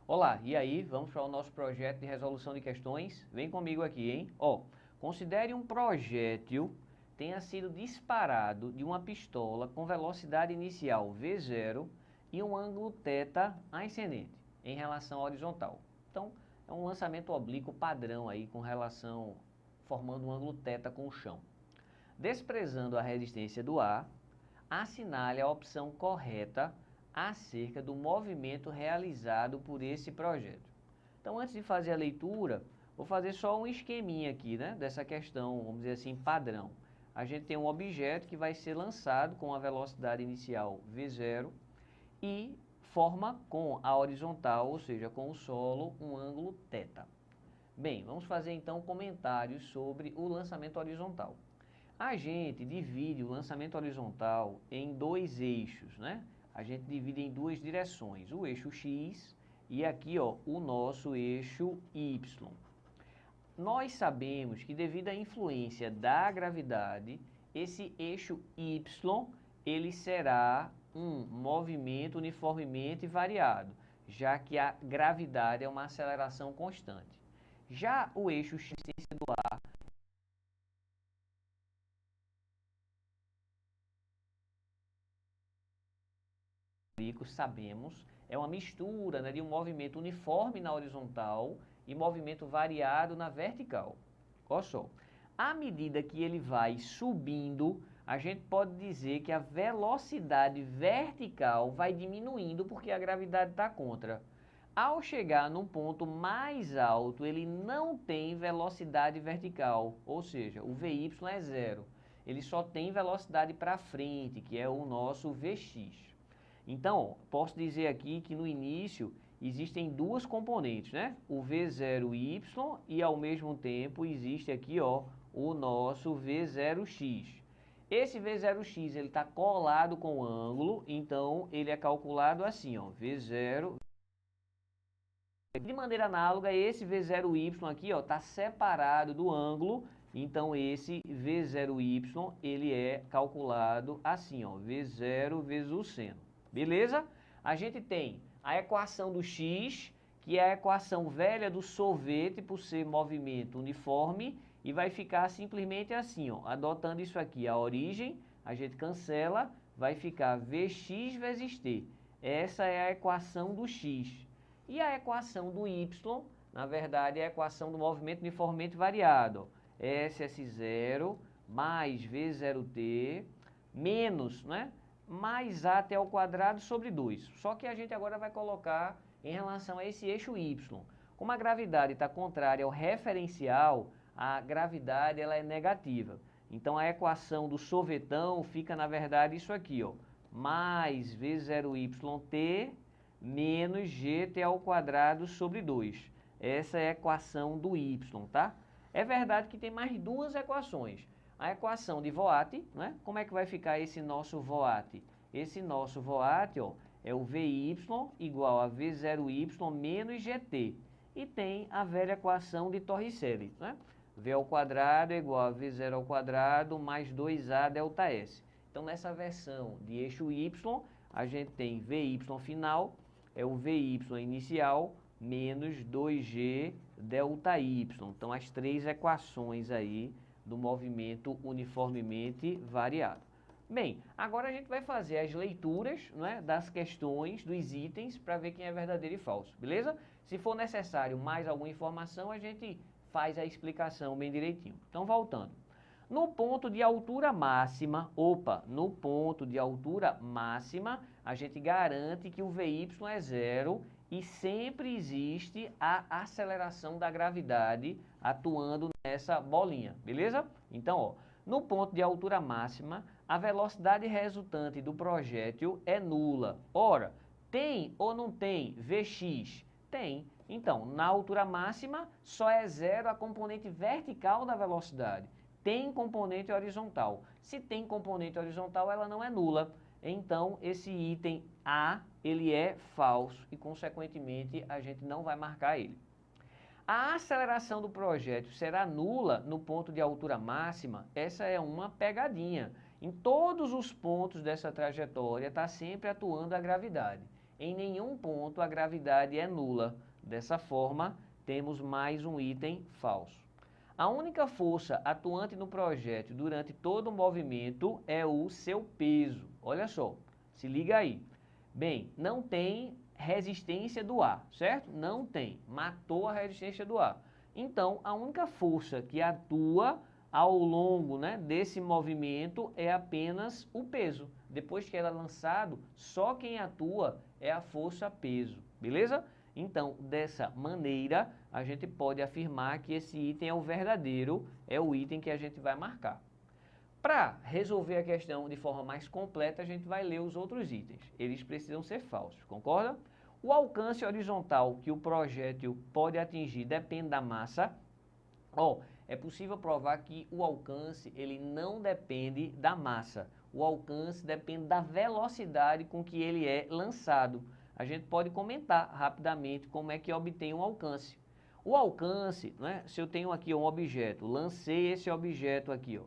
Olá, e aí? Vamos para o nosso projeto de resolução de questões? Vem comigo aqui, hein? Considere um projétil tenha sido disparado de uma pistola com velocidade inicial v0 e um ângulo θ ascendente em relação à horizontal. Então, é um lançamento oblíquo padrão aí com relação, formando um ângulo θ com o chão. Desprezando a resistência do ar, assinale a opção correta acerca do movimento realizado por esse projeto. Então, antes de fazer a leitura, vou fazer só um esqueminha aqui, né, dessa questão, vamos dizer assim, padrão. A gente tem um objeto que vai ser lançado com a velocidade inicial v0 e forma com a horizontal, ou seja, com o solo, um ângulo θ. Bem, vamos fazer então comentários sobre o lançamento horizontal. A gente divide o lançamento horizontal em dois eixos, né? A gente divide em duas direções, o eixo X e aqui, ó, o nosso eixo Y. Nós sabemos que devido à influência da gravidade, esse eixo Y, ele será um movimento uniformemente variado, já que a gravidade é uma aceleração constante. Já o eixo X do ar, sabemos, é uma mistura, né, de um movimento uniforme na horizontal e movimento variado na vertical. Olha só, à medida que ele vai subindo, a gente pode dizer que a velocidade vertical vai diminuindo porque a gravidade está contra. Ao chegar num ponto mais alto, ele não tem velocidade vertical, ou seja, o Vy é zero. Ele só tem velocidade para frente, que é o nosso Vx. Então, posso dizer aqui que no início existem duas componentes, né? O V0y e ao mesmo tempo existe aqui, ó, o nosso V0x. Esse V0x ele está colado com o ângulo, então ele é calculado assim, ó, V0. De maneira análoga, esse V0y aqui, ó, está separado do ângulo, então esse V0y ele é calculado assim, ó, V0 vezes o seno. Beleza? A gente tem a equação do x, que é a equação velha do sorvete por ser movimento uniforme, e vai ficar simplesmente assim, ó, adotando isso aqui, a origem, a gente cancela, vai ficar Vx vezes t. Essa é a equação do x. E a equação do y, na verdade, é a equação do movimento uniformemente variado. SS0 mais V0t menos, né? Mais AT ao quadrado sobre 2. Só que a gente agora vai colocar em relação a esse eixo Y. Como a gravidade está contrária ao referencial, a gravidade ela é negativa. Então a equação do sorvetão fica, na verdade, isso aqui, ó, mais V0YT menos GT ao quadrado sobre 2. Essa é a equação do Y, tá? É verdade que tem mais duas equações. A equação de Voat, né? Como é que vai ficar esse nosso Voat? Esse nosso Voat, ó, é o Vy igual a V0y menos GT. E tem a velha equação de Torricelli, né? V ao quadrado é igual a V0 ao quadrado mais 2A delta S. Então, nessa versão de eixo Y, a gente tem Vy final, é o Vy inicial, menos 2G delta Y. Então, as três equações aí do movimento uniformemente variado. Bem, agora a gente vai fazer as leituras, né, das questões, dos itens, para ver quem é verdadeiro e falso, beleza? Se for necessário mais alguma informação, a gente faz a explicação bem direitinho. Então, voltando. No ponto de altura máxima, no ponto de altura máxima, a gente garante que o Vy é zero e sempre existe a aceleração da gravidade atuando nessa bolinha, beleza? Então, ó, no ponto de altura máxima, a velocidade resultante do projétil é nula. Ora, tem ou não tem Vx? Tem. Então, na altura máxima, só é zero a componente vertical da velocidade. Tem componente horizontal. Se tem componente horizontal, ela não é nula. Então, esse item A, ele é falso e, consequentemente, a gente não vai marcar ele. A aceleração do projétil será nula no ponto de altura máxima? Essa é uma pegadinha. Em todos os pontos dessa trajetória está sempre atuando a gravidade. Em nenhum ponto a gravidade é nula. Dessa forma, temos mais um item falso. A única força atuante no projétil durante todo o movimento é o seu peso. Olha só, se liga aí. Bem, não tem resistência do ar, certo? Não tem. Matou a resistência do ar. Então, a única força que atua ao longo, né, desse movimento é apenas o peso. Depois que ele é lançado, só quem atua é a força peso, beleza? Então, dessa maneira, a gente pode afirmar que esse item é o verdadeiro, é o item que a gente vai marcar. Para resolver a questão de forma mais completa, a gente vai ler os outros itens. Eles precisam ser falsos, concorda? O alcance horizontal que o projétil pode atingir depende da massa. É possível provar que o alcance ele não depende da massa. O alcance depende da velocidade com que ele é lançado. A gente pode comentar rapidamente como é que obtém um alcance. O alcance, né, se eu tenho aqui um objeto, lancei esse objeto aqui,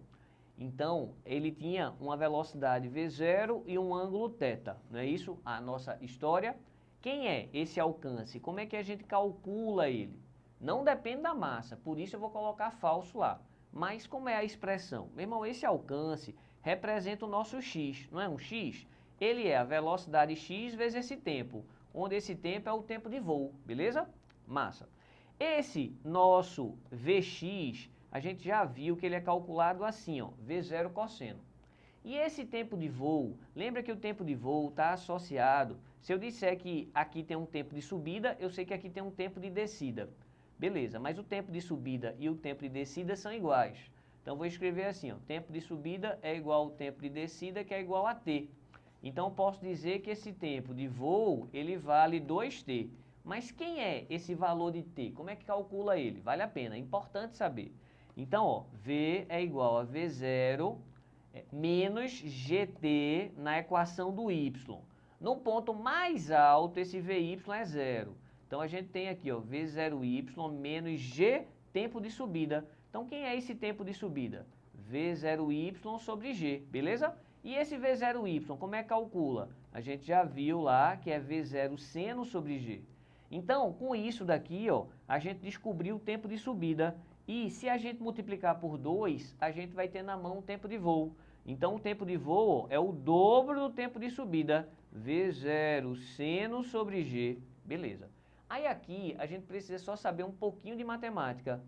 então ele tinha uma velocidade v0 e um ângulo θ, não é isso? A nossa história. Quem é esse alcance? Como é que a gente calcula ele? Não depende da massa, por isso eu vou colocar falso lá. Mas como é a expressão? Meu irmão, esse alcance representa o nosso x, não é um x? Ele é a velocidade x vezes esse tempo, onde esse tempo é o tempo de voo, beleza? Massa. Esse nosso Vx, a gente já viu que ele é calculado assim, ó, V0 cosseno. E esse tempo de voo, lembra que o tempo de voo está associado, se eu disser que aqui tem um tempo de subida, eu sei que aqui tem um tempo de descida. Beleza, mas o tempo de subida e o tempo de descida são iguais. Então, vou escrever assim, ó, tempo de subida é igual ao tempo de descida, que é igual a t. Então, eu posso dizer que esse tempo de voo, ele vale 2t. Mas quem é esse valor de t? Como é que calcula ele? Vale a pena, é importante saber. Então, ó, v é igual a v0 menos gt na equação do y. No ponto mais alto, esse vy é zero. Então, a gente tem aqui, ó, v0y menos g tempo de subida. Então, quem é esse tempo de subida? v0y sobre g, beleza? E esse v0y, como é que calcula? A gente já viu lá que é v0 seno sobre g. Então, com isso daqui, ó, a gente descobriu o tempo de subida. E se a gente multiplicar por 2, a gente vai ter na mão o tempo de voo. Então, o tempo de voo é o dobro do tempo de subida. v0 seno sobre g. Beleza. Aí aqui, a gente precisa só saber um pouquinho de matemática.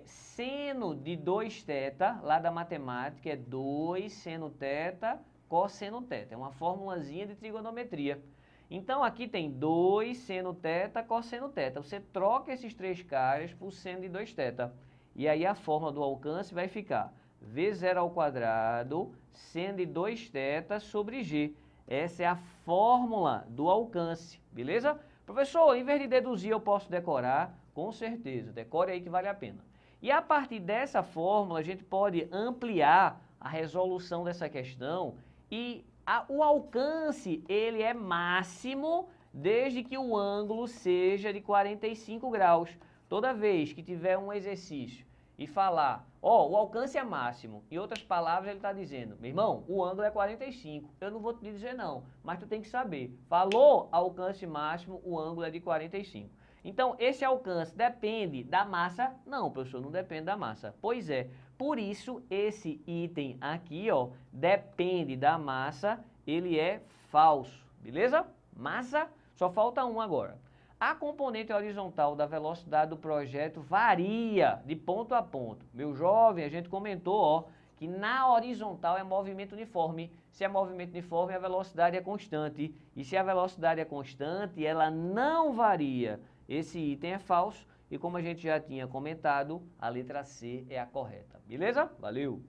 Seno de 2θ, lá da matemática, é 2 seno θ, cosseno θ. É uma formulazinha de trigonometria. Então, aqui tem 2 seno θ, cosseno θ. Você troca esses três caras por seno de 2θ. E aí, a fórmula do alcance vai ficar v0 ao quadrado, seno de 2θ sobre g. Essa é a fórmula do alcance, beleza? Professor, em vez de deduzir, eu posso decorar? Com certeza, decore aí que vale a pena. E a partir dessa fórmula, a gente pode ampliar a resolução dessa questão e o alcance, ele é máximo desde que o ângulo seja de 45 graus. Toda vez que tiver um exercício e falar, o alcance é máximo, em outras palavras ele está dizendo, meu irmão, o ângulo é 45, eu não vou te dizer não, mas tu tem que saber, falou alcance máximo, o ângulo é de 45. Então, esse alcance depende da massa? Não, professor, não depende da massa. Pois é, por isso esse item aqui, ó, depende da massa, ele é falso, beleza? Massa, só falta um agora. A componente horizontal da velocidade do projétil varia de ponto a ponto. Meu jovem, a gente comentou, ó, que na horizontal é movimento uniforme. Se é movimento uniforme, a velocidade é constante. E se a velocidade é constante, ela não varia. Esse item é falso e como a gente já tinha comentado, a letra C é a correta. Beleza? Valeu!